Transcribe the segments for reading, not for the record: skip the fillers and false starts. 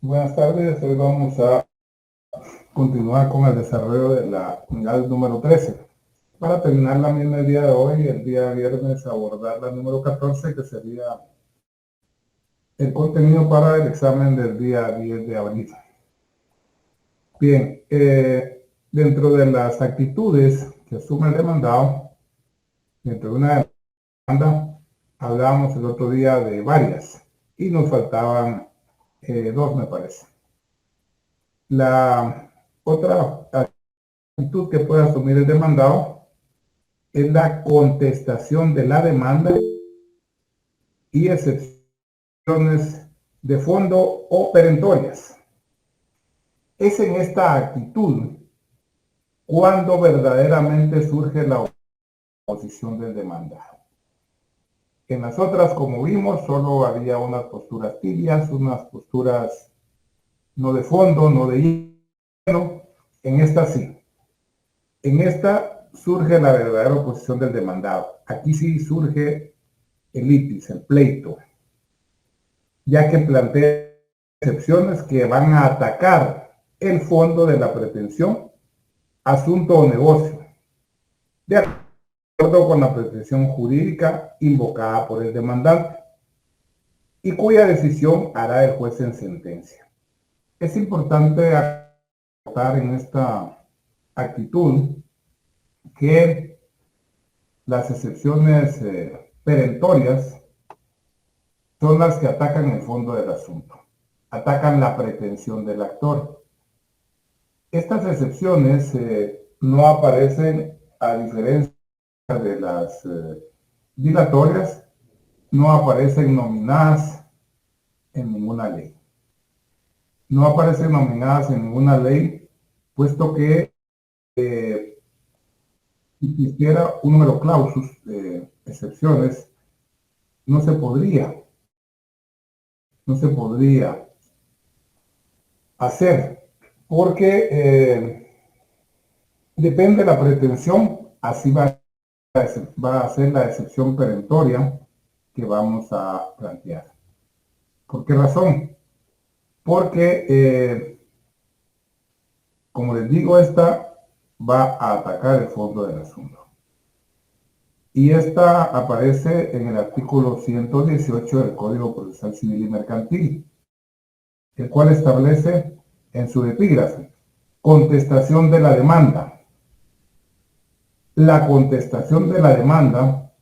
Buenas tardes, hoy vamos a continuar con el desarrollo de la unidad número 13. Para terminar la misma el día de hoy, el día viernes, abordar la número 14, que sería el contenido para el examen del día 10 de abril. Bien, dentro de las actitudes que asume el demandado, dentro de una demanda, hablábamos el otro día de varias y nos faltaban dos, me parece. La otra actitud que puede asumir el demandado es la contestación de la demanda y excepciones de fondo o perentorias. Es en esta actitud cuando verdaderamente surge la oposición del demandado. En las otras, como vimos, solo había unas posturas tibias, unas posturas no de fondo, no de hielo. En esta sí. En esta surge la verdadera oposición del demandado. Aquí sí surge el litis, el pleito, ya que plantea excepciones que van a atacar el fondo de la pretensión, asunto o negocio, de acuerdo con la pretensión jurídica invocada por el demandante y cuya decisión hará el juez en sentencia. Es importante acotar en esta actitud que las excepciones perentorias son las que atacan el fondo del asunto, atacan la pretensión del actor. Estas excepciones no aparecen, a diferencia de las dilatorias, no aparecen nominadas en ninguna ley. No aparecen nominadas en ninguna ley, puesto que si existiera un número clausus de excepciones, no se podría hacer, porque depende de la pretensión, así va a ser la excepción perentoria que vamos a plantear. ¿Por qué razón? Porque, como les digo, esta va a atacar el fondo del asunto. Y esta aparece en el artículo 118 del Código Procesal Civil y Mercantil, el cual establece en su epígrafe: contestación de la demanda. La contestación de la demanda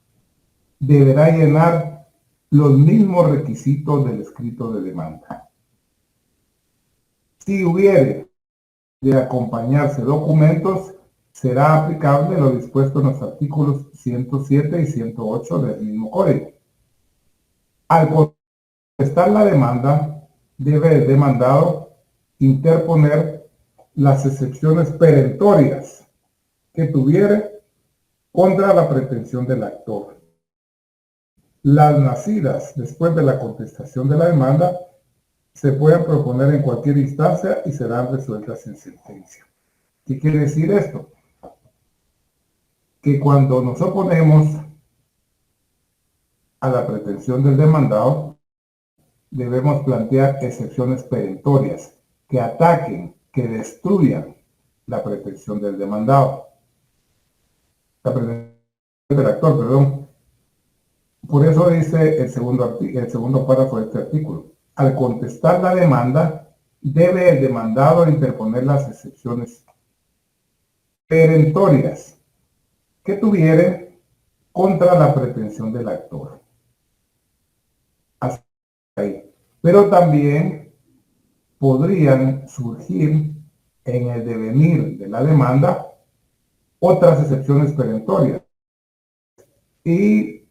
deberá llenar los mismos requisitos del escrito de demanda. Si hubiere de acompañarse documentos, será aplicable lo dispuesto en los artículos 107 y 108 del mismo código. Al contestar la demanda, debe el demandado interponer las excepciones perentorias que tuviere contra la pretensión del actor. Las nacidas después de la contestación de la demanda se pueden proponer en cualquier instancia y serán resueltas en sentencia. ¿Qué quiere decir esto? Que cuando nos oponemos a la pretensión del demandado, debemos plantear excepciones perentorias que ataquen, que destruyan la pretensión del demandado, la pretensión del actor, perdón. Por eso dice el segundo párrafo de este artículo: al contestar la demanda, debe el demandado interponer las excepciones perentorias que tuviere contra la pretensión del actor. Hasta ahí. Pero también podrían surgir en el devenir de la demanda otras excepciones perentorias. Y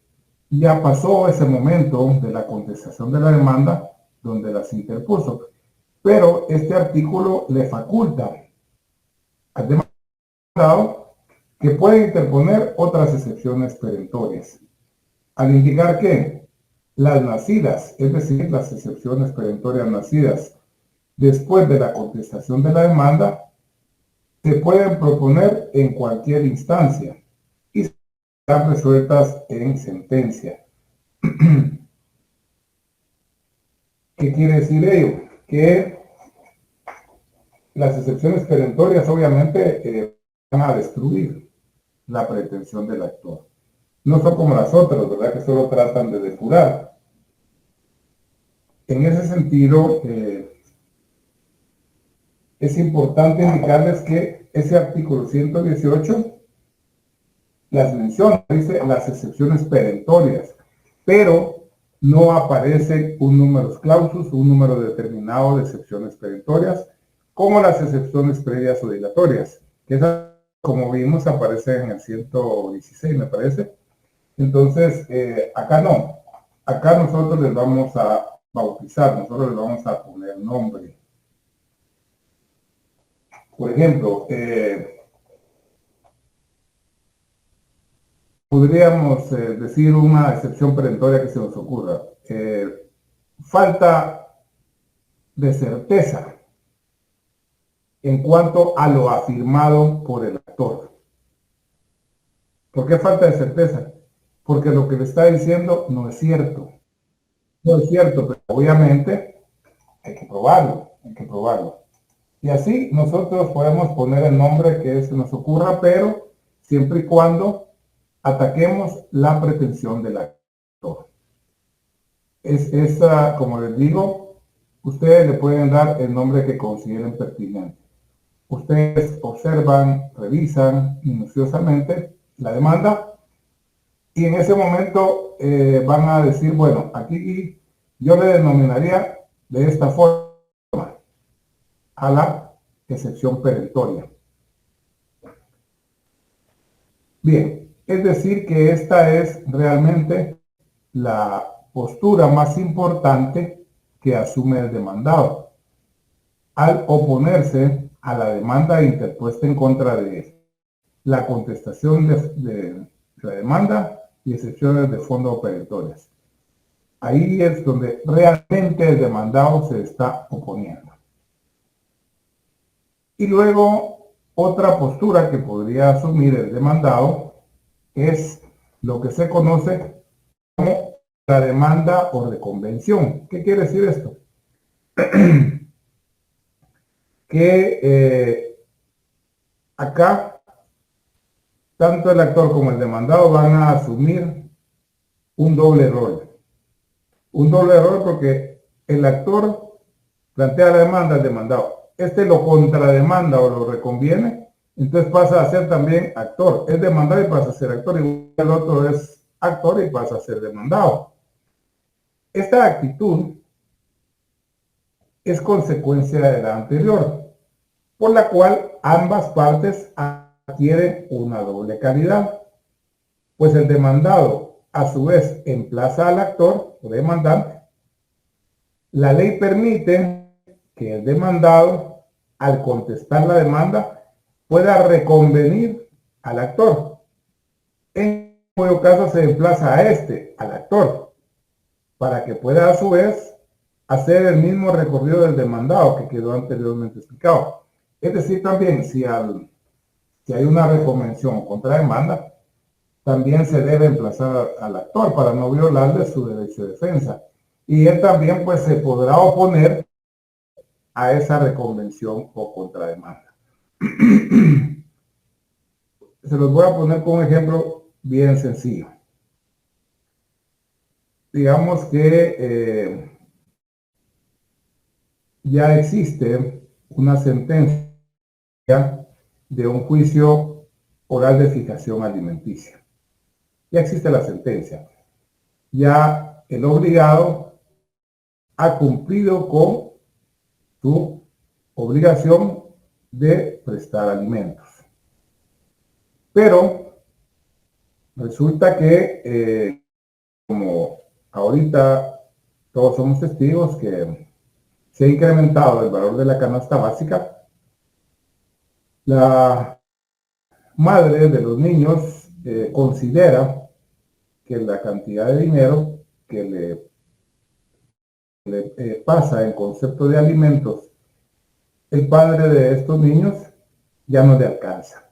ya pasó ese momento de la contestación de la demanda donde las interpuso. Pero este artículo le faculta al demandado que puede interponer otras excepciones perentorias, al indicar que las nacidas, es decir, las excepciones perentorias nacidas después de la contestación de la demanda, se pueden proponer en cualquier instancia y serán resueltas en sentencia. ¿Qué quiere decir ello? Que las excepciones perentorias obviamente van a destruir la pretensión del actor. No son como las otras, ¿verdad? Que solo tratan de depurar. En ese sentido, es importante indicarles que ese artículo 118 las menciona, dice las excepciones perentorias, pero no aparece un número clausus, un número determinado de excepciones perentorias, como las excepciones previas o dilatorias, que esas, como vimos, aparecen en el 116, me parece. Entonces, acá no. Acá nosotros les vamos a bautizar, nosotros les vamos a poner nombre. Por ejemplo, podríamos decir una excepción perentoria que se nos ocurra. Falta de certeza en cuanto a lo afirmado por el actor. ¿Por qué falta de certeza? Porque lo que le está diciendo no es cierto. No es cierto, pero obviamente hay que probarlo, hay que probarlo. Y así nosotros podemos poner el nombre que se nos ocurra, pero siempre y cuando ataquemos la pretensión del actor. Esa, como les digo, ustedes le pueden dar el nombre que consideren pertinente. Ustedes observan, revisan minuciosamente la demanda y en ese momento van a decir, bueno, aquí yo le denominaría de esta forma a la excepción perentoria. Bien, es decir que esta es realmente la postura más importante que asume el demandado al oponerse a la demanda interpuesta en contra de él. La contestación de la demanda y excepciones de fondo perentorias. Ahí es donde realmente el demandado se está oponiendo. Y luego, otra postura que podría asumir el demandado es lo que se conoce como la demanda por reconvención. ¿Qué quiere decir esto? Que acá tanto el actor como el demandado van a asumir un doble rol. Un doble rol porque el actor plantea la demanda al demandado. Este lo contrademanda o lo reconviene, entonces pasa a ser también actor. Es demandado y pasa a ser actor, y el otro es actor y pasa a ser demandado. Esta actitud es consecuencia de la anterior, por la cual ambas partes adquieren una doble calidad, pues el demandado a su vez emplaza al actor o demandante. La ley permite que el demandado, al contestar la demanda, pueda reconvenir al actor, en cuyo caso se emplaza a este, al actor, para que pueda a su vez hacer el mismo recorrido del demandado que quedó anteriormente explicado. Es decir, también si hay una reconvención o contrademanda, también se debe emplazar al actor para no violarle su derecho de defensa. Y él también pues se podrá oponer a esa reconvención o contrademanda. Se los voy a poner con un ejemplo bien sencillo. Digamos que ya existe una sentencia de un juicio oral de fijación alimenticia. Ya existe la sentencia. Ya el obligado ha cumplido con su obligación de prestar alimentos. Pero resulta que, como ahorita todos somos testigos que se ha incrementado el valor de la canasta básica, la madre de los niños considera que la cantidad de dinero que le pasa en concepto de alimentos el padre de estos niños ya no le alcanza.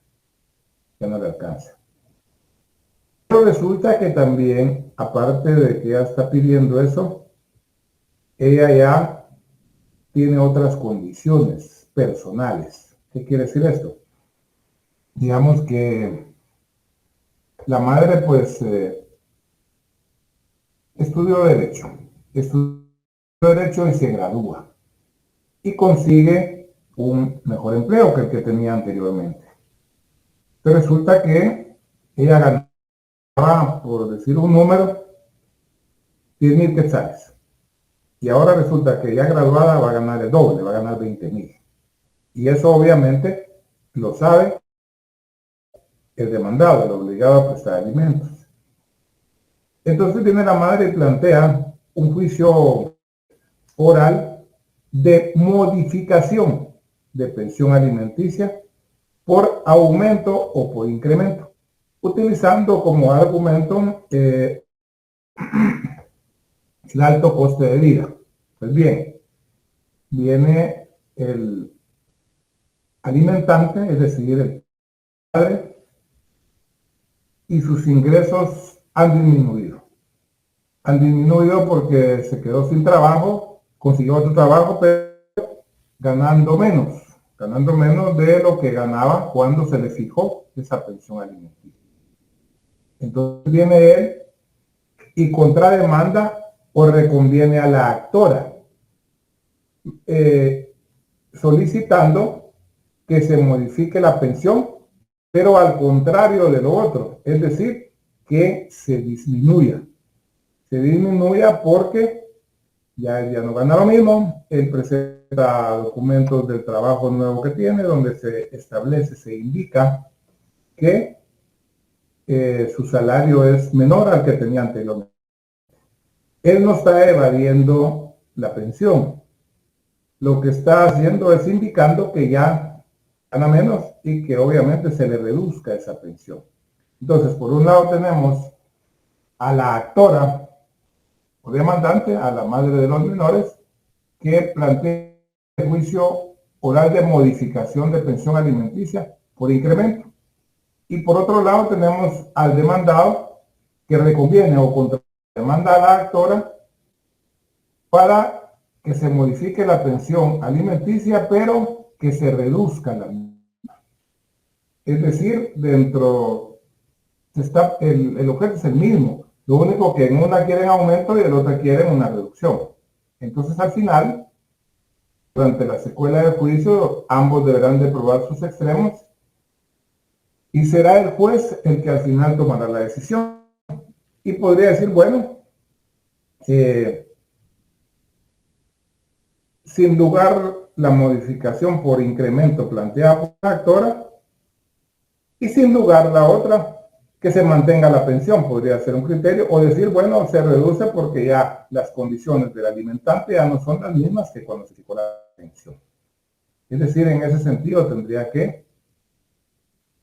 Ya no le alcanza. Pero resulta que también, aparte de que ella está pidiendo eso, ella ya tiene otras condiciones personales. ¿Qué quiere decir esto? Digamos que la madre pues estudió Derecho y se gradúa y consigue un mejor empleo que el que tenía anteriormente. Entonces resulta que ella ganaba, por decir un número, 10,000 quetzales. Y ahora resulta que ya graduada va a ganar el doble, va a ganar 20,000. Y eso obviamente lo sabe el demandado, el obligado a prestar alimentos. Entonces viene la madre y plantea un juicio oral de modificación de pensión alimenticia por aumento o por incremento, utilizando como argumento el alto coste de vida. Pues bien, viene el alimentante, es decir, el padre, y sus ingresos han disminuido. Han disminuido porque se quedó sin trabajo, consiguió otro trabajo, pero ganando menos de lo que ganaba cuando se le fijó esa pensión alimenticia. Entonces viene él y contrademanda o reconviene a la actora, solicitando que se modifique la pensión, pero al contrario de lo otro, es decir, que se disminuya. Se disminuya porque ya no gana lo mismo, él presenta documentos del trabajo nuevo que tiene, donde se establece, se indica que su salario es menor al que tenía anteriormente. Él no está evadiendo la pensión, lo que está haciendo es indicando que ya gana menos y que obviamente se le reduzca esa pensión. Entonces, por un lado tenemos a la actora o demandante, a la madre de los menores, que plantea el juicio oral de modificación de pensión alimenticia por incremento. Y por otro lado tenemos al demandado que reconviene o contrademanda a la actora para que se modifique la pensión alimenticia, pero que se reduzca la misma. Es decir, el objeto es el mismo. Lo único que en una quieren aumento y en otra quieren una reducción. Entonces, al final, durante la secuela del juicio, ambos deberán de probar sus extremos y será el juez el que al final tomará la decisión. Y podría decir, bueno, sin lugar la modificación por incremento planteada por la actora y sin lugar la otra, que se mantenga la pensión, podría ser un criterio, o decir, bueno, se reduce porque ya las condiciones del alimentante ya no son las mismas que cuando se fijó la pensión. Es decir, en ese sentido tendría que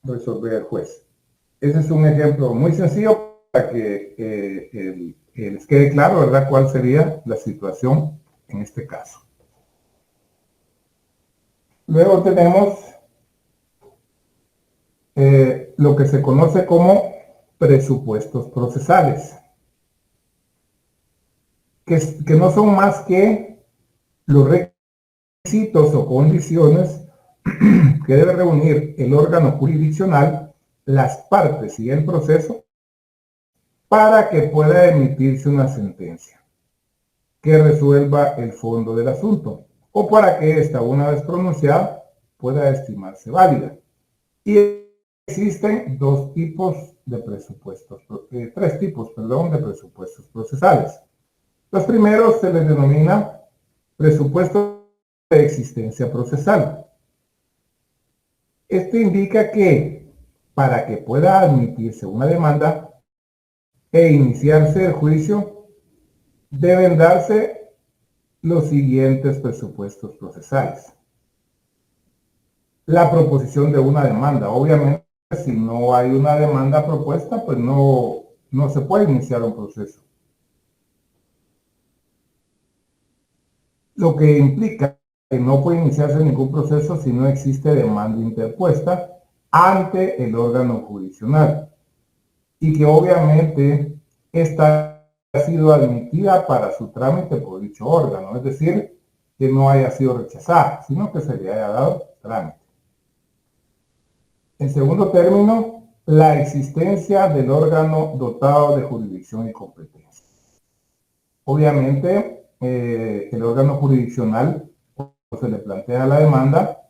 resolver el juez. Ese es un ejemplo muy sencillo para que les quede claro, ¿verdad?, cuál sería la situación en este caso. Luego tenemos lo que se conoce como presupuestos procesales, que no son más que los requisitos o condiciones que debe reunir el órgano jurisdiccional, las partes y el proceso para que pueda emitirse una sentencia que resuelva el fondo del asunto o para que esta, una vez pronunciada, pueda estimarse válida. Y existen tres tipos de presupuestos procesales. Los primeros se les denomina presupuesto de existencia procesal. Este indica que para que pueda admitirse una demanda e iniciarse el juicio, deben darse los siguientes presupuestos procesales. La proposición de una demanda. Obviamente, si no hay una demanda propuesta, pues no se puede iniciar un proceso. Lo que implica que no puede iniciarse ningún proceso si no existe demanda interpuesta ante el órgano jurisdiccional y que obviamente esta ha sido admitida para su trámite por dicho órgano. Es decir, que no haya sido rechazada, sino que se le haya dado trámite. En segundo término, la existencia del órgano dotado de jurisdicción y competencia. Obviamente, el órgano jurisdiccional, cuando se le plantea la demanda,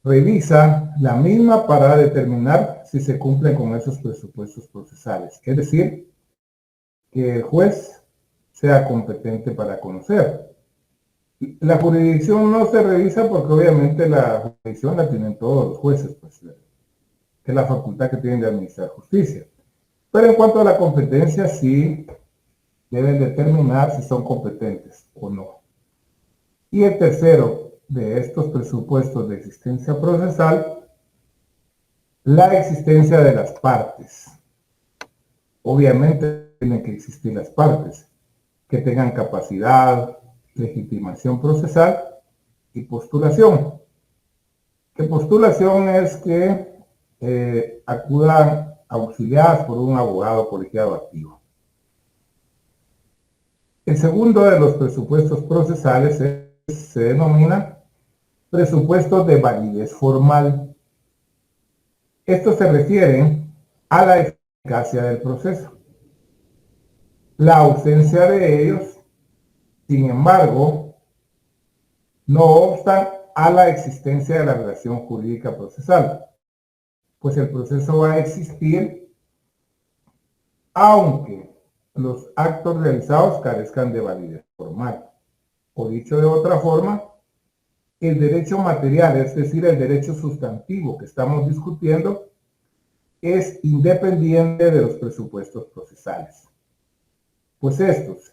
revisa la misma para determinar si se cumplen con esos presupuestos procesales. Es decir, que el juez sea competente para conocer. La jurisdicción no se revisa porque obviamente la jurisdicción la tienen todos los jueces, pues, que es la facultad que tienen de administrar justicia. Pero en cuanto a la competencia, sí deben determinar si son competentes o no. Y el tercero de estos presupuestos de existencia procesal, la existencia de las partes. Obviamente tienen que existir las partes que tengan capacidad, legitimación procesal y postulación. Que postulación es que acudan auxiliadas por un abogado colegiado activo. El segundo de los presupuestos procesales se denomina presupuestos de validez formal. Estos se refieren a la eficacia del proceso. La ausencia de ellos, sin embargo, no obsta a la existencia de la relación jurídica procesal, pues el proceso va a existir aunque los actos realizados carezcan de validez formal. O dicho de otra forma, el derecho material, es decir, el derecho sustantivo que estamos discutiendo, es independiente de los presupuestos procesales. Pues estos,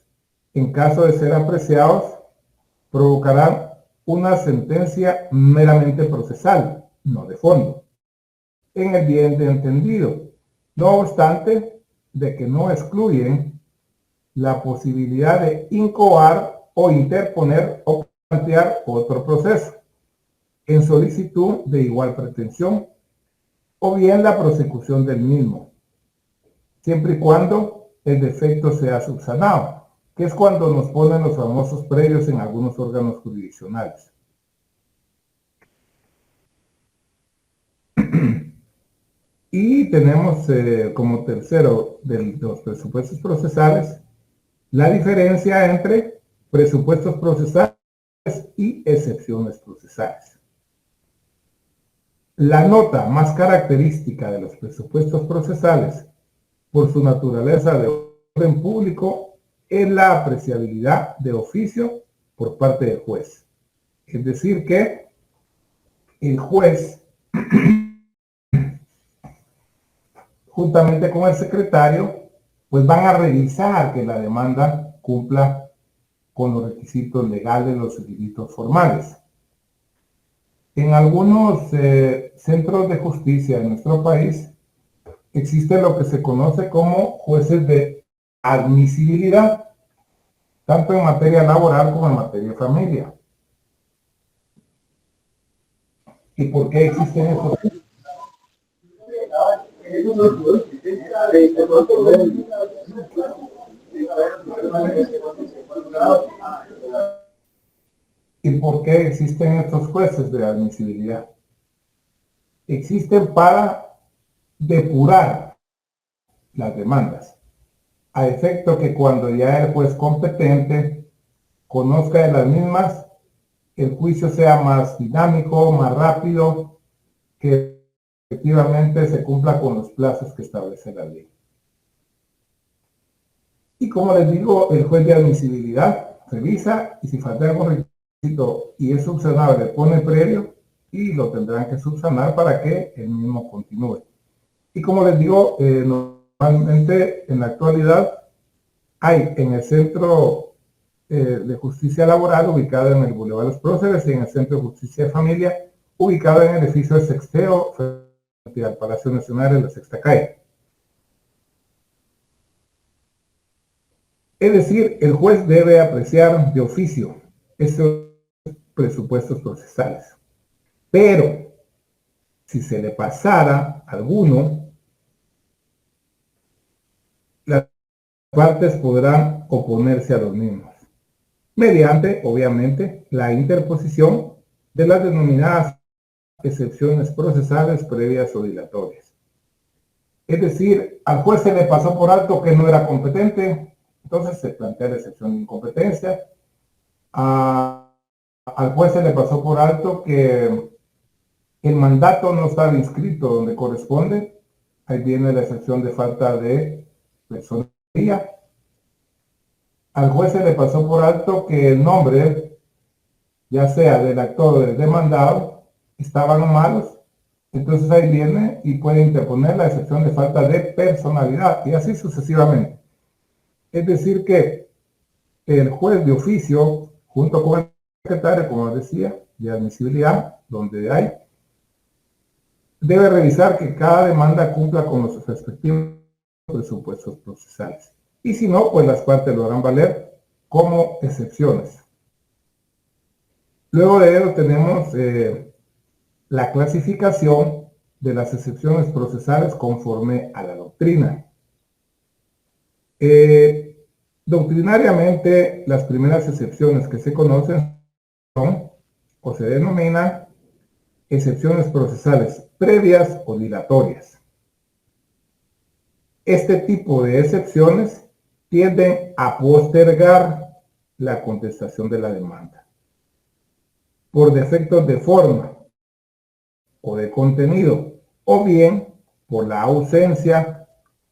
en caso de ser apreciados, provocarán una sentencia meramente procesal, no de fondo, en el bien de entendido, no obstante de que no excluyen la posibilidad de incoar o interponer o plantear otro proceso en solicitud de igual pretensión o bien la prosecución del mismo, siempre y cuando el defecto sea subsanado, que es cuando nos ponen los famosos previos en algunos órganos jurisdiccionales. Y tenemos como tercero de los presupuestos procesales la diferencia entre presupuestos procesales y excepciones procesales. La nota más característica de los presupuestos procesales, por su naturaleza de orden público, es la apreciabilidad de oficio por parte del juez. Es decir, que el juez, juntamente con el secretario, pues van a revisar que la demanda cumpla con los requisitos legales, los requisitos formales. En algunos centros de justicia de nuestro país existe lo que se conoce como jueces de admisibilidad, tanto en materia laboral como en materia de familia. ¿Y por qué existen estos? ¿Y por qué existen estos jueces de admisibilidad? Existen para depurar las demandas, a efecto que cuando ya el juez competente conozca de las mismas, el juicio sea más dinámico, más rápido, que efectivamente se cumpla con los plazos que establece la ley. Y como les digo, el juez de admisibilidad revisa y si falta algún requisito y es subsanable, pone previo y lo tendrán que subsanar para que el mismo continúe. Y como les digo, normalmente en la actualidad hay en el Centro de Justicia Laboral, ubicado en el Boulevard de los Próceres, y en el Centro de Justicia de Familia, ubicado en el edificio de Sexteo, frente al Palacio Nacional en la Sexta Calle. Es decir, el juez debe apreciar de oficio esos presupuestos procesales. Pero, si se le pasara alguno, las partes podrán oponerse a los mismos. mediante, obviamente, la interposición de las denominadas excepciones procesales previas o dilatorias. Es decir, al juez se le pasó por alto que no era competente, entonces se plantea la excepción de incompetencia. Al juez se le pasó por alto que el mandato no estaba inscrito donde corresponde, ahí viene la excepción de falta de personería. Al juez se le pasó por alto que el nombre, ya sea del actor o del demandado, estaban malos, entonces ahí viene y puede interponer la excepción de falta de personalidad, y así sucesivamente. Es decir que el juez de oficio, junto con el secretario, como decía, de admisibilidad, donde hay, debe revisar que cada demanda cumpla con los respectivos presupuestos procesales. Y si no, pues las partes lo harán valer como excepciones. Luego de ello tenemos la clasificación de las excepciones procesales conforme a la doctrina. Doctrinariamente, las primeras excepciones que se conocen son, o se denominan, excepciones procesales previas o dilatorias. Este tipo de excepciones tienden a postergar la contestación de la demanda por defectos de forma o de contenido, o bien por la ausencia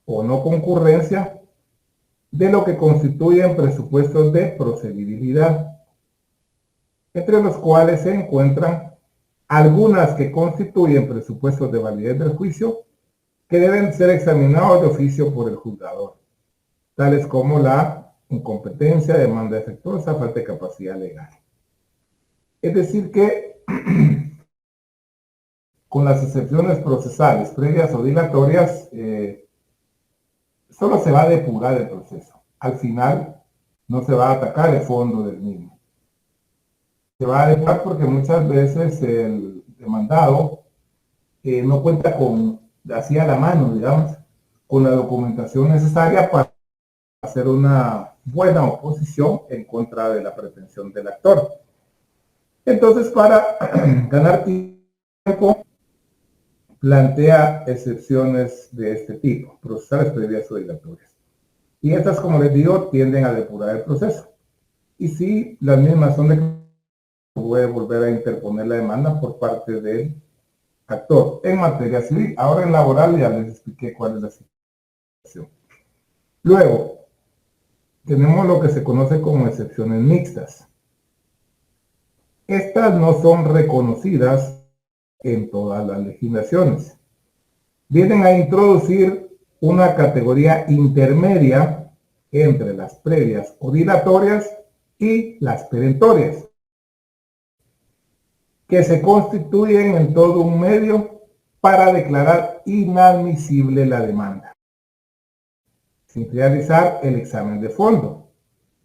o no concurrencia de lo que constituyen presupuestos de procedibilidad, entre los cuales se encuentran algunas que constituyen presupuestos de validez del juicio que deben ser examinados de oficio por el juzgador, tales como la incompetencia, demanda defectuosa, falta de capacidad legal. Es decir que con las excepciones procesales previas o dilatorias, solo se va a depurar el proceso. Al final no se va a atacar el fondo del mismo. Se va a depurar porque muchas veces el demandado no cuenta con, así a la mano, digamos, con la documentación necesaria para hacer una buena oposición en contra de la pretensión del actor. Entonces, para ganar tiempo, plantea excepciones de este tipo, procesales previas o dilatorias. Y estas, como les digo, tienden a depurar el proceso. Y si las mismas son de puede volver a interponer la demanda por parte del actor en materia civil. Ahora en laboral ya les expliqué cuál es la situación. Luego, tenemos lo que se conoce como excepciones mixtas. Estas no son reconocidas en todas las legislaciones. Vienen a introducir una categoría intermedia entre las previas o dilatorias y las perentorias, que se constituyen en todo un medio para declarar inadmisible la demanda, sin realizar el examen de fondo,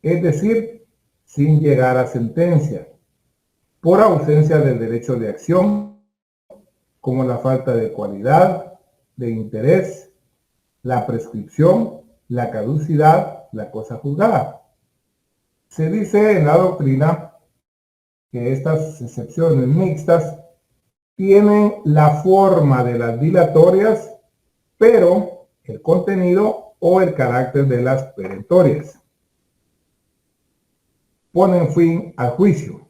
es decir, sin llegar a sentencia, por ausencia del derecho de acción, como la falta de cualidad, de interés, la prescripción, la caducidad, la cosa juzgada. Se dice en la doctrina que estas excepciones mixtas tienen la forma de las dilatorias, pero el contenido o el carácter de las perentorias. Ponen fin al juicio,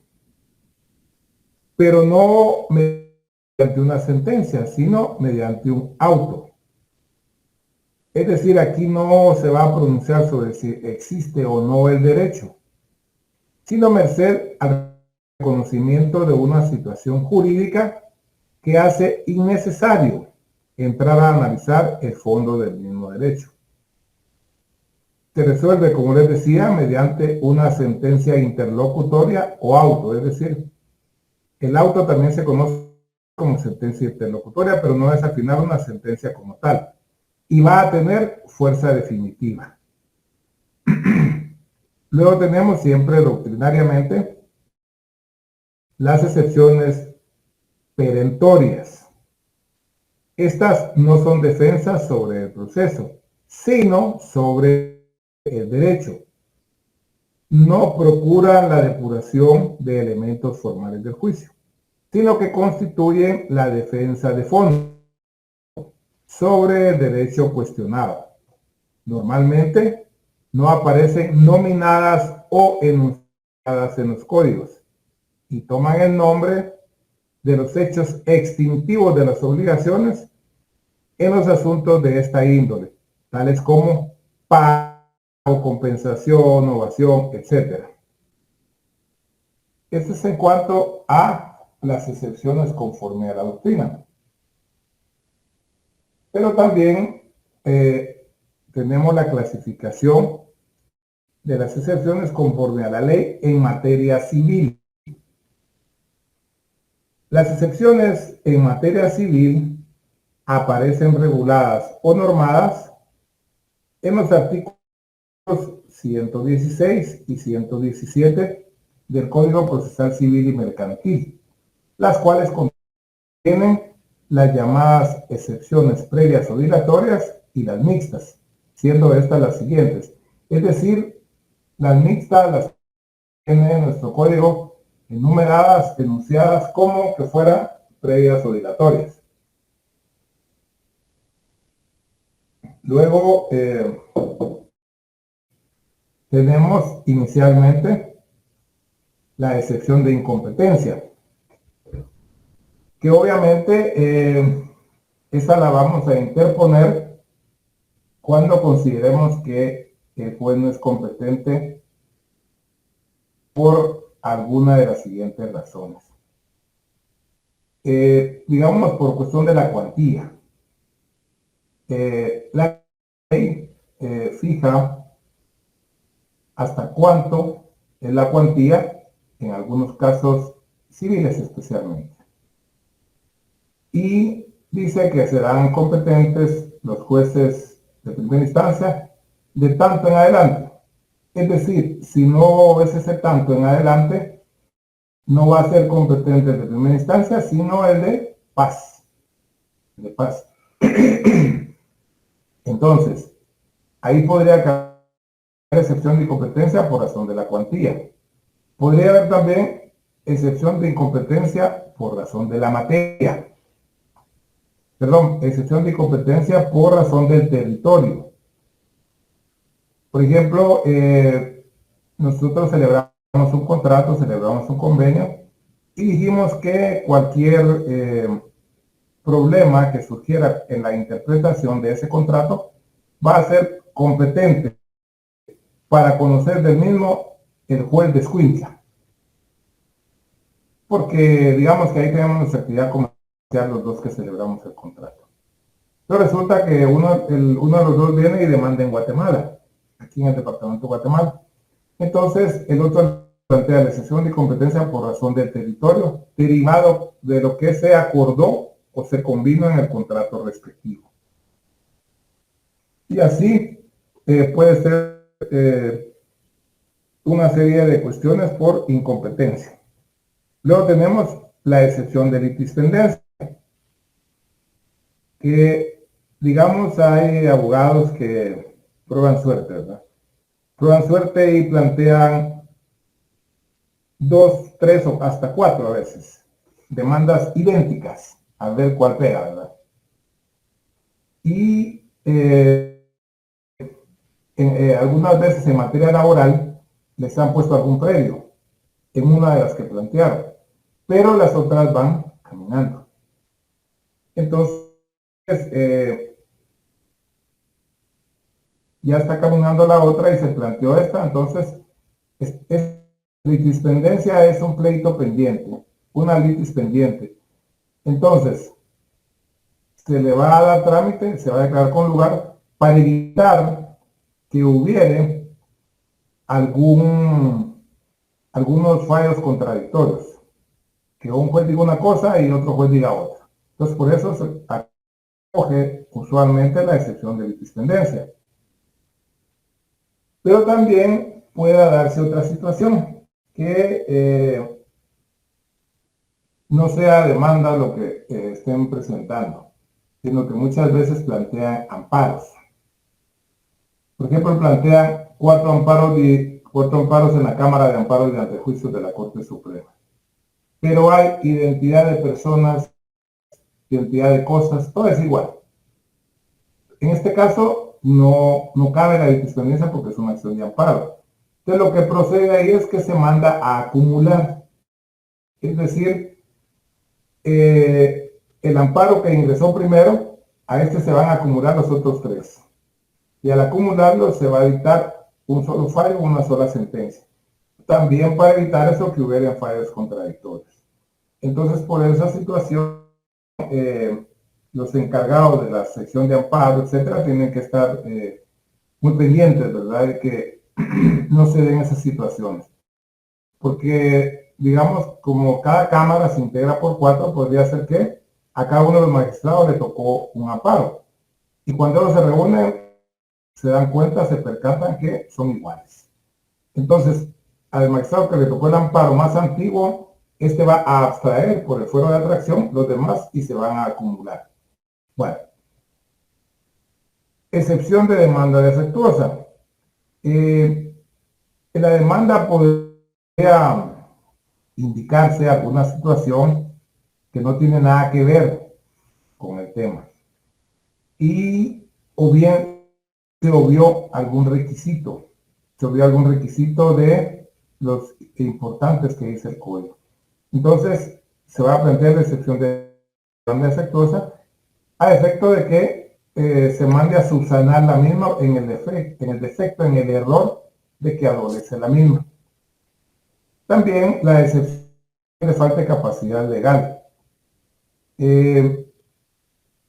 pero no mediante una sentencia, sino mediante un auto. Es decir, aquí no se va a pronunciar sobre si existe o no el derecho, sino merced al reconocimiento de una situación jurídica que hace innecesario entrar a analizar el fondo del mismo derecho. Se resuelve, como les decía, mediante una sentencia interlocutoria o auto, es decir, el auto también se conoce como sentencia interlocutoria, pero no es al final una sentencia como tal, y va a tener fuerza definitiva. Luego tenemos siempre doctrinariamente las excepciones perentorias. Estas no son defensas sobre el proceso, sino sobre el derecho. no procuran la depuración de elementos formales del juicio, sino que constituyen la defensa de fondo sobre el derecho cuestionado. Normalmente no aparecen nominadas o enunciadas en los códigos y toman el nombre de los hechos extintivos de las obligaciones en los asuntos de esta índole, tales como pago, compensación, ovación, etc. Esto es en cuanto a las excepciones conforme a la doctrina. Pero también tenemos la clasificación de las excepciones conforme a la ley en materia civil. Las excepciones en materia civil aparecen reguladas o normadas en los artículos 116 y 117 del Código Procesal Civil y Mercantil, las cuales contienen las llamadas excepciones previas o dilatorias y las mixtas, siendo estas las siguientes. Es decir, las mixtas las tiene nuestro código enumeradas, enunciadas como que fueran previas o dilatorias. Luego tenemos inicialmente la excepción de incompetencia, que obviamente esa la vamos a interponer cuando consideremos que el juez no es competente por alguna de las siguientes razones. Digamos por cuestión de la cuantía. La ley fija hasta cuánto es la cuantía, en algunos casos civiles especialmente. Y dice que serán competentes los jueces de primera instancia de tanto en adelante. Es decir, si no es ese tanto en adelante, no va a ser competente de primera instancia, sino el de paz. De paz. Entonces, ahí podría caer excepción de incompetencia por razón de la cuantía. Podría haber también excepción de incompetencia por razón de la materia. Perdón, excepción de incompetencia por razón del territorio. Por ejemplo, nosotros celebramos un contrato, celebramos un convenio y dijimos que cualquier problema que surgiera en la interpretación de ese contrato va a ser competente para conocer del mismo el juez de Escuintla. Porque digamos que ahí tenemos nuestra actividad comercial los dos que celebramos el contrato. Pero resulta que uno de los dos viene y demanda en Guatemala, aquí en el departamento de Guatemala. Entonces el otro plantea la excepción de competencia por razón del territorio, derivado de lo que se acordó o se combinó en el contrato respectivo. Y así puede ser una serie de cuestiones por incompetencia. Luego tenemos la excepción de litispendencia, que digamos hay abogados que prueban suerte, ¿verdad? Prueban suerte y plantean 2, 3 o hasta 4 a veces demandas idénticas, a ver cuál pega, ¿verdad? Y algunas veces en materia laboral les han puesto algún previo en una de las que plantearon, pero las otras van caminando. Entonces, ya está caminando la otra y se planteó esta, entonces litispendencia es un pleito pendiente, una litis pendiente. Entonces, se le va a dar trámite, se va a declarar con lugar para evitar que hubiere algunos fallos contradictorios, que un juez diga una cosa y otro juez diga otra. Entonces, por eso se acoge usualmente la excepción de litispendencia. Pero también pueda darse otra situación, que no sea demanda lo que estén presentando, sino que muchas veces plantean amparos. Por ejemplo, plantean 4 amparos otros amparos en la Cámara de Amparos de Antejuicios de la Corte Suprema. Pero hay identidad de personas, identidad de cosas, todo es igual. En este caso, no cabe la dispendencia porque es una acción de amparo. Entonces, lo que procede ahí es que se manda a acumular. Es decir, el amparo que ingresó primero, a este se van a acumular los otros tres. Y al acumularlo se va a dictar un solo fallo, una sola sentencia. También para evitar eso que hubiera fallos contradictorios. Entonces, por esa situación, los encargados de la sección de amparo, etcétera, tienen que estar muy pendientes, ¿verdad?, de que no se den esas situaciones. Porque, digamos, como cada cámara se integra por 4, podría ser que a cada uno de los magistrados le tocó un amparo. Y cuando ellos se reúnen, se dan cuenta, se percatan que son iguales. Entonces, al magistrado que le tocó el amparo más antiguo, este va a abstraer por el fuero de atracción los demás y se van a acumular. Bueno, excepción de demanda defectuosa. En la demanda podría indicarse alguna situación que no tiene nada que ver con el tema. Y, o bien, se obvió algún requisito. Se obvió algún requisito de los importantes que dice el código. Entonces, se va a plantear la excepción de demanda defectuosa a efecto de que se mande a subsanar la misma en el defecto, en el error de que adolece la misma. También la excepción de falta de capacidad legal.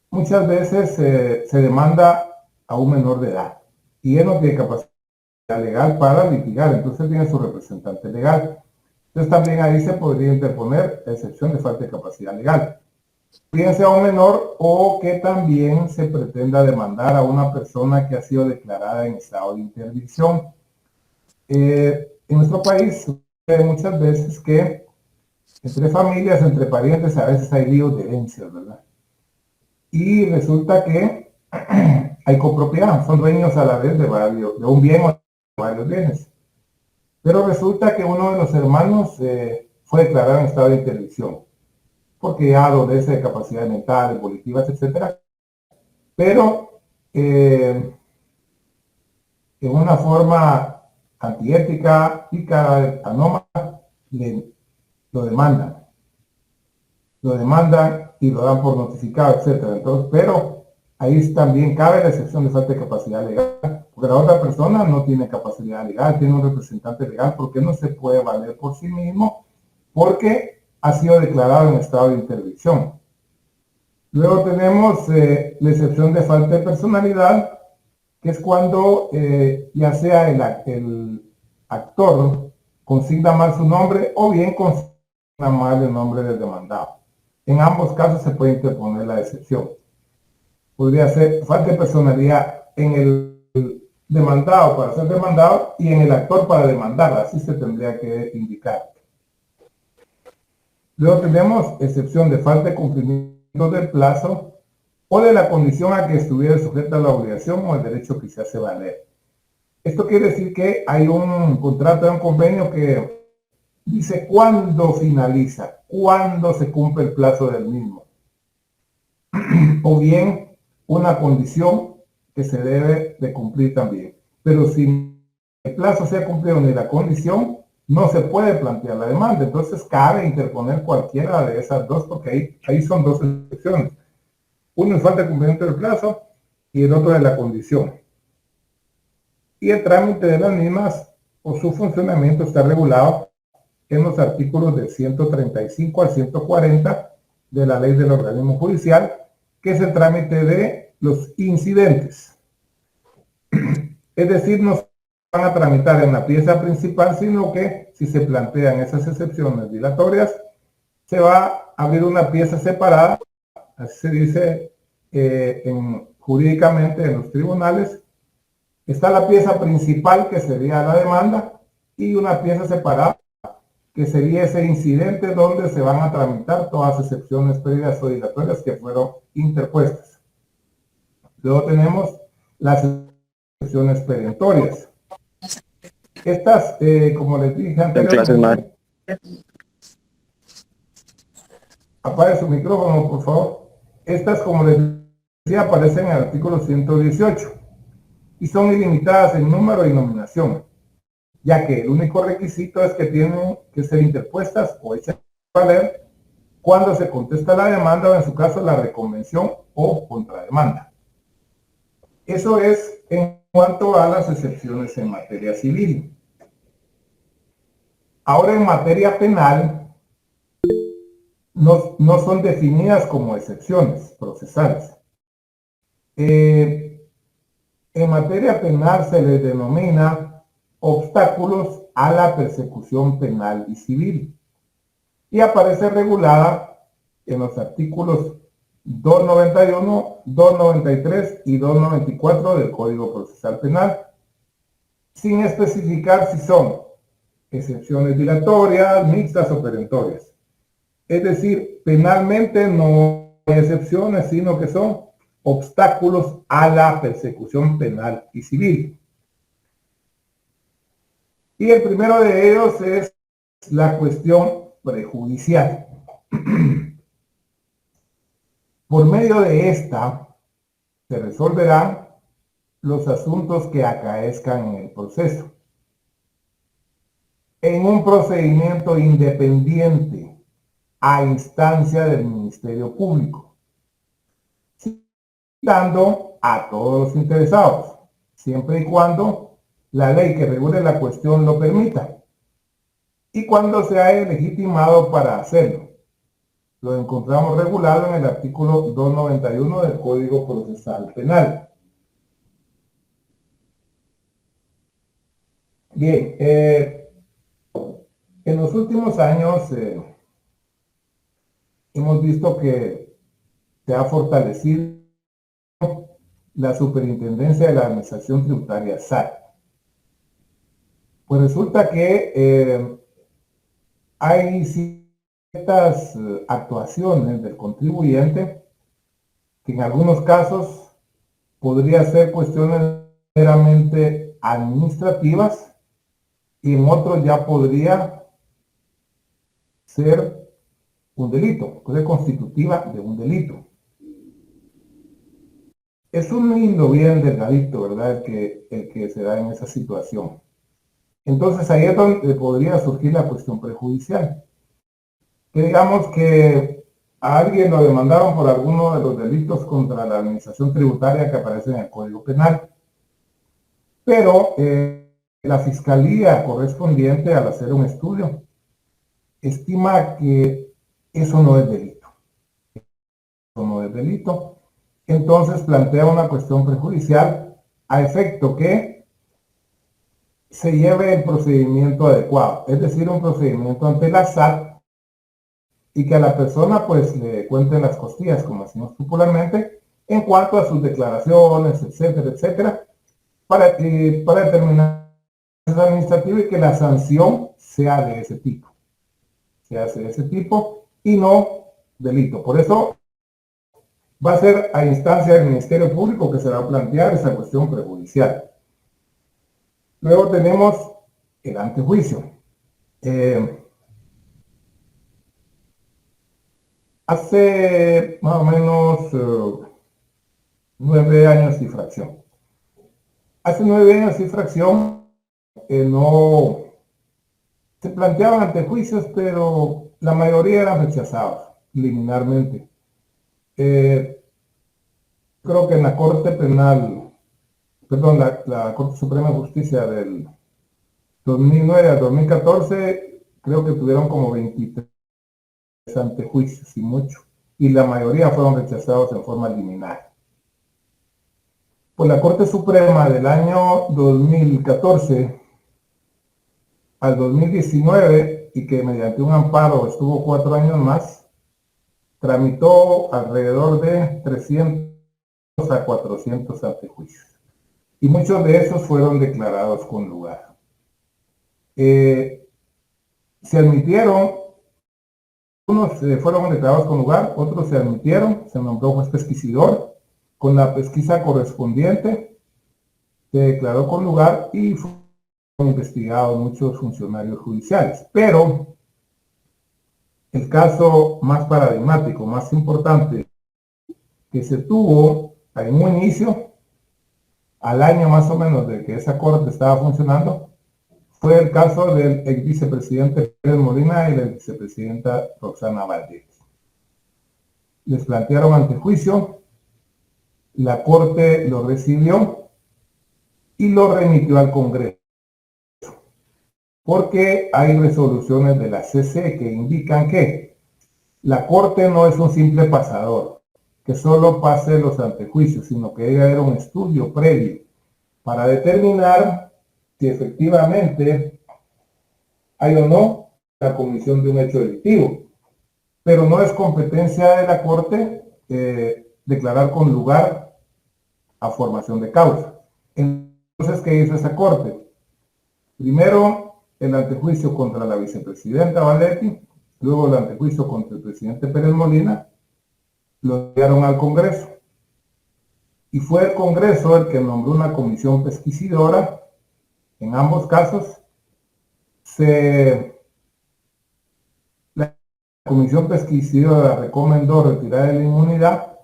Muchas veces se demanda a un menor de edad y él no tiene capacidad legal para litigar, entonces tiene su representante legal. Entonces también ahí se podría interponer la excepción de falta de capacidad legal. Bien sea un menor o que también se pretenda demandar a una persona que ha sido declarada en estado de interdicción. En nuestro país sucede muchas veces que entre familias, entre parientes, a veces hay líos de herencias, ¿verdad? Y resulta que hay copropiedad, son dueños a la vez de un bien o de varios bienes. Pero resulta que uno de los hermanos fue declarado en estado de interdicción, porque ya adolece de capacidades mentales, volitivas, etcétera. Pero en una forma antiética, pícara, anómala, lo demandan. Lo demandan y lo dan por notificado, etcétera. Entonces, pero ahí también cabe la excepción de falta de capacidad legal, porque la otra persona no tiene capacidad legal, tiene un representante legal, porque no se puede valer por sí mismo, porque ha sido declarado en estado de interdicción. Luego tenemos la excepción de falta de personalidad, que es cuando ya sea el actor consigna mal su nombre o bien consigna mal el nombre del demandado. En ambos casos se puede interponer la excepción. Podría ser falta de personalidad en el demandado para ser demandado y en el actor para demandar, así se tendría que indicar. Luego tenemos excepción de falta de cumplimiento del plazo o de la condición a que estuviera sujeta a la obligación o el derecho que se hace valer. Esto quiere decir que hay un contrato, un convenio que dice cuándo finaliza, cuándo se cumple el plazo del mismo. O bien una condición que se debe de cumplir también. Pero si el plazo se ha cumplido ni la condición, no se puede plantear la demanda. Entonces cabe interponer cualquiera de esas dos, porque ahí son dos excepciones. Uno es falta de cumplimiento del plazo y el otro de la condición. Y el trámite de las mismas o su funcionamiento está regulado en los artículos del 135 al 140 de la ley del organismo judicial, que es el trámite de los incidentes. Es decir, no se van a tramitar en la pieza principal, sino que si se plantean esas excepciones dilatorias, se va a abrir una pieza separada, así se dice jurídicamente en los tribunales. Está la pieza principal, que sería la demanda, y una pieza separada, que sería ese incidente donde se van a tramitar todas las excepciones previas o dilatorias que fueron interpuestas. Luego tenemos las excepciones perentorias. Estas, como les dije En clases más. anteriormente, apague su micrófono, por favor. Estas, como les decía, aparecen en el artículo 118 y son ilimitadas en número y nominación, ya que el único requisito es que tienen que ser interpuestas o hechas valer cuando se contesta la demanda o, en su caso, la reconvención o contrademanda. Eso es en cuanto a las excepciones en materia civil. Ahora, en materia penal, no son definidas como excepciones procesales. En materia penal se les denomina obstáculos a la persecución penal y civil y aparece regulada en los artículos 291, 293 y 294 del Código Procesal Penal, sin especificar si son excepciones dilatorias, mixtas o perentorias. Es decir, penalmente no hay excepciones, sino que son obstáculos a la persecución penal y civil. Y el primero de ellos es la cuestión prejudicial. Por medio de esta se resolverán los asuntos que acaezcan en el proceso, en un procedimiento independiente a instancia del Ministerio Público, citando a todos los interesados, siempre y cuando la ley que regule la cuestión lo permita y cuando se haya legitimado para hacerlo. Lo encontramos regulado en el artículo 291 del Código Procesal Penal. Bien, en los últimos años hemos visto que se ha fortalecido la Superintendencia de la Administración Tributaria, SAT. Pues resulta que hay ciertas actuaciones del contribuyente que en algunos casos podría ser cuestiones meramente administrativas y en otros ya podría ser un delito, puede ser constitutiva de un delito. Es un hilo bien delgadito, ¿verdad? El que se da en esa situación. Entonces ahí es donde podría surgir la cuestión prejudicial. Que digamos que a alguien lo demandaron por alguno de los delitos contra la administración tributaria que aparecen en el Código Penal. Pero la fiscalía correspondiente, al hacer un estudio, estima que eso no es delito. Eso no es delito. Entonces plantea una cuestión prejudicial a efecto que se lleve el procedimiento adecuado, es decir, un procedimiento ante la SAT y que a la persona pues le cuenten las costillas, como decimos popularmente, en cuanto a sus declaraciones, etcétera, etcétera, para determinar el administrativo y que la sanción sea de ese tipo. Se hace de ese tipo y no delito. Por eso va a ser a instancia del Ministerio Público que se va a plantear esa cuestión prejudicial. Luego tenemos el antejuicio. Hace más o menos 9 años y fracción. Hace 9 años y fracción no se planteaban antejuicios, pero la mayoría eran rechazados liminarmente. Creo que en la Corte Penal, perdón, la Corte Suprema de Justicia del 2009 al 2014, creo que tuvieron como 23 antejuicios y mucho, y la mayoría fueron rechazados en forma liminar. Pues la Corte Suprema del año 2014 al 2019, y que mediante un amparo estuvo 4 años más, tramitó alrededor de 300 a 400 antejuicios. Y muchos de esos fueron declarados con lugar. Se admitieron, unos fueron declarados con lugar, otros se admitieron, se nombró juez pesquisidor, con la pesquisa correspondiente, se declaró con lugar y investigados muchos funcionarios judiciales, pero el caso más paradigmático, más importante que se tuvo en un inicio, al año más o menos de que esa corte estaba funcionando, fue el caso del ex vicepresidente Pérez Molina y la vicepresidenta Roxana Valdez. Les plantearon antejuicio, la corte lo recibió y lo remitió al Congreso, porque hay resoluciones de la CC que indican que la corte no es un simple pasador, que solo pase los antejuicios, sino que debe haber un estudio previo para determinar si efectivamente hay o no la comisión de un hecho delictivo. Pero no es competencia de la Corte declarar con lugar a formación de causa. Entonces, ¿qué hizo esa Corte? Primero, el antejuicio contra la vicepresidenta Valetti, luego el antejuicio contra el presidente Pérez Molina, lo enviaron al Congreso. Y fue el Congreso el que nombró una comisión pesquisidora. En ambos casos, la comisión pesquisidora recomendó retirar la inmunidad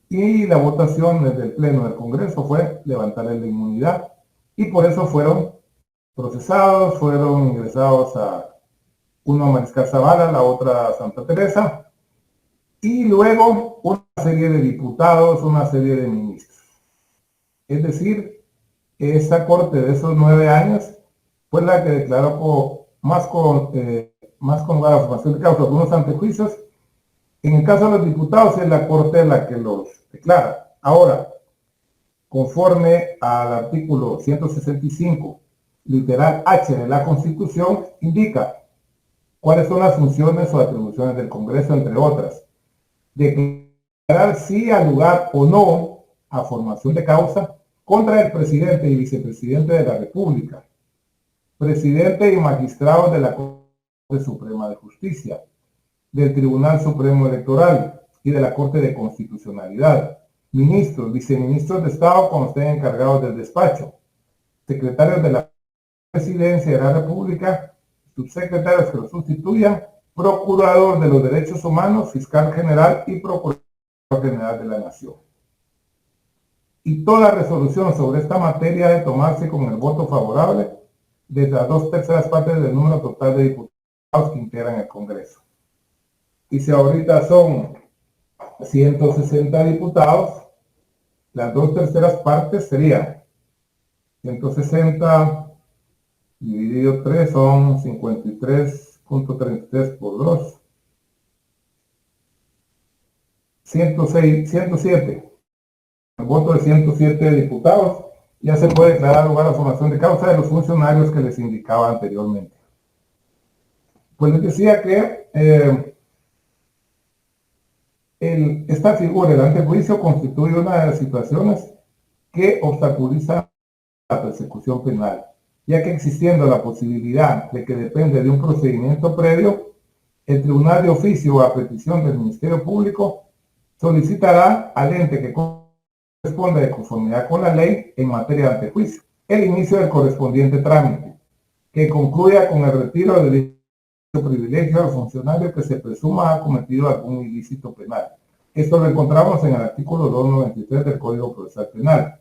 y la votación desde el Pleno del Congreso fue levantarle la inmunidad. Y por eso fueron procesados, fueron ingresados uno a Mariscal Zavala, la otra a Santa Teresa, y luego una serie de diputados, una serie de ministros. Es decir, esa corte de esos 9 años fue la que declaró más con la formación de causa algunos antejuicios. En el caso de los diputados es la corte la que los declara. Ahora, conforme al artículo 165, literal H de la Constitución, indica cuáles son las funciones o atribuciones del Congreso, entre otras. Declarar si al lugar o no a formación de causa contra el presidente y vicepresidente de la República, presidente y magistrados de la Corte Suprema de Justicia, del Tribunal Supremo Electoral y de la Corte de Constitucionalidad, ministros, viceministros de Estado cuando estén encargados del despacho, secretarios de la Presidencia de la República, subsecretarios que lo sustituyan, procurador de los derechos humanos, fiscal general y procurador general de la Nación. Y toda resolución sobre esta materia debe tomarse con el voto favorable de las 2/3 partes del número total de diputados que integran el Congreso. Y si ahorita son 160 diputados, las 2/3 partes serían 160 dividido 3 son 53.33 por 2. 107. El voto de 107 diputados ya se puede declarar lugar a formación de causa de los funcionarios que les indicaba anteriormente. Pues les decía que esta figura, el antejuicio, constituye una de las situaciones que obstaculiza la persecución penal, ya que existiendo la posibilidad de que depende de un procedimiento previo, el tribunal de oficio a petición del Ministerio Público solicitará al ente que corresponda de conformidad con la ley en materia de antejuicio el inicio del correspondiente trámite, que concluya con el retiro del dicho privilegio al funcionario que se presuma ha cometido algún ilícito penal. Esto lo encontramos en el artículo 293 del Código Procesal Penal.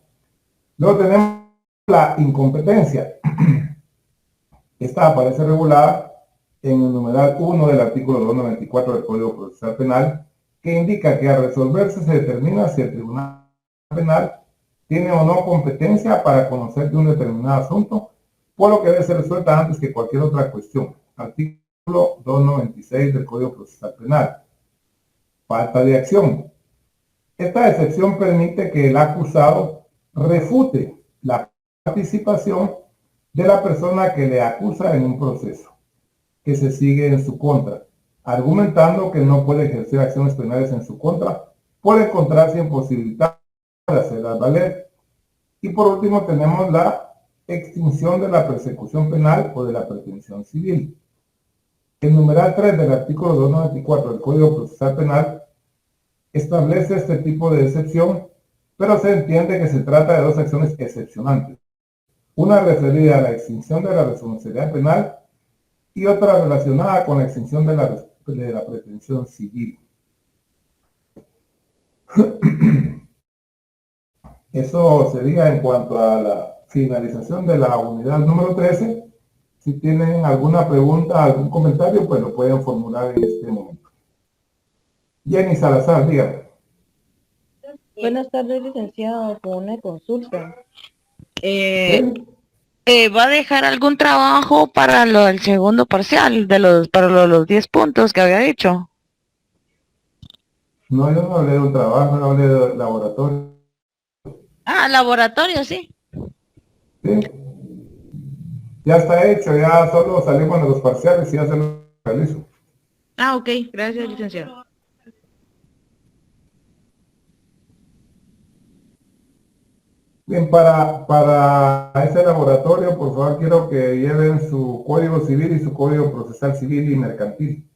Luego tenemos la incompetencia. Esta aparece regulada en el numeral 1 del artículo 294 del Código Procesal Penal, que indica que al resolverse se determina si el Tribunal Penal tiene o no competencia para conocer de un determinado asunto, por lo que debe ser resuelta antes que cualquier otra cuestión. Artículo 296 del Código Procesal Penal. Falta de acción. Esta excepción permite que el acusado refute la participación de la persona que le acusa en un proceso que se sigue en su contra, argumentando que no puede ejercer acciones penales en su contra por encontrarse imposibilitado de hacerlas valer. Y por último tenemos la extinción de la persecución penal o de la pretensión civil. El numeral 3 del artículo 294 del Código Procesal Penal establece este tipo de excepción, pero se entiende que se trata de dos acciones excepcionantes. Una referida a la extinción de la responsabilidad penal y otra relacionada con la extinción de la pretensión civil. Eso sería en cuanto a la finalización de la unidad número 13. Si tienen alguna pregunta, algún comentario, pues lo pueden formular en este momento. Jenny Salazar, dígame. Buenas tardes, licenciado, con una consulta. ¿Sí? ¿Va a dejar algún trabajo para lo del segundo parcial, para los 10 puntos que había dicho? No, yo no hablé de un trabajo, no hablé de laboratorio. Ah, laboratorio, sí. ¿Sí? Ya está hecho, ya solo salimos de los parciales y ya se lo realizo. Ah, ok, gracias, licenciado. Bien, para ese laboratorio, por favor, quiero que lleven su código civil y su código procesal civil y mercantil.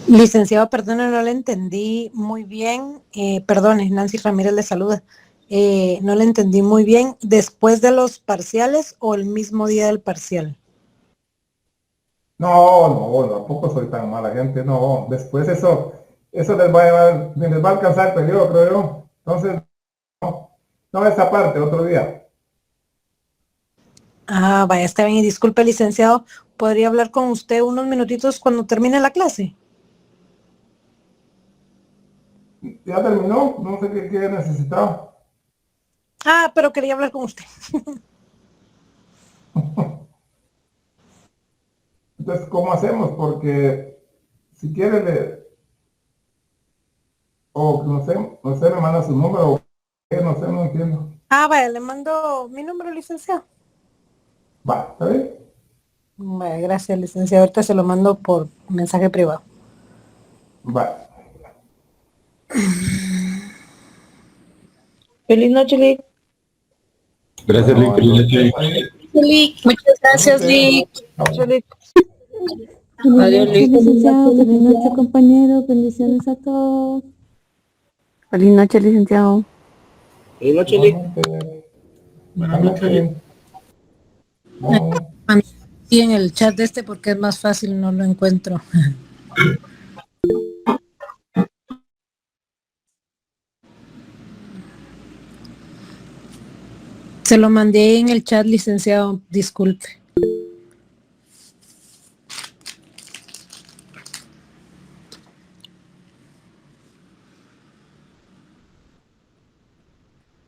Licenciado, perdone, no le entendí muy bien. Perdone, Nancy Ramírez le saluda. No le entendí muy bien. ¿Después de los parciales o el mismo día del parcial? No, no, tampoco soy tan mala gente, no. Después eso les va a llevar, les va a alcanzar el periodo, creo yo. Entonces, no, no esa parte, otro día. Ah, vaya, está bien. Y disculpe, licenciado, ¿podría hablar con usted unos minutitos cuando termine la clase? Ya terminó, no sé qué necesitaba. Ah, pero quería hablar con usted. Entonces, ¿cómo hacemos? Porque si quiere, o no sé, me manda su número, o no sé, no entiendo. Ah, vaya, le mando mi número, licenciado. Va, ¿está bien? Vaya, gracias, licenciado. Ahorita se lo mando por mensaje privado. Va. Feliz noche, Lick. Gracias, Bueno, Lick. Feliz entonces noche. ahí, Lick, muchas gracias, igualmente, Lick. chao. Lick. Adiós, Feliz Lick. noche, licenciado. Feliz noche, compañeros. Bendiciones a todos. Feliz noche, licenciado. Feliz noche, Lick. Igualmente, Buenas buenas noches, Lick. noches. Bye. Sí, en el chat de este porque es más fácil, no lo encuentro. Se lo mandé en el chat, licenciado, disculpe.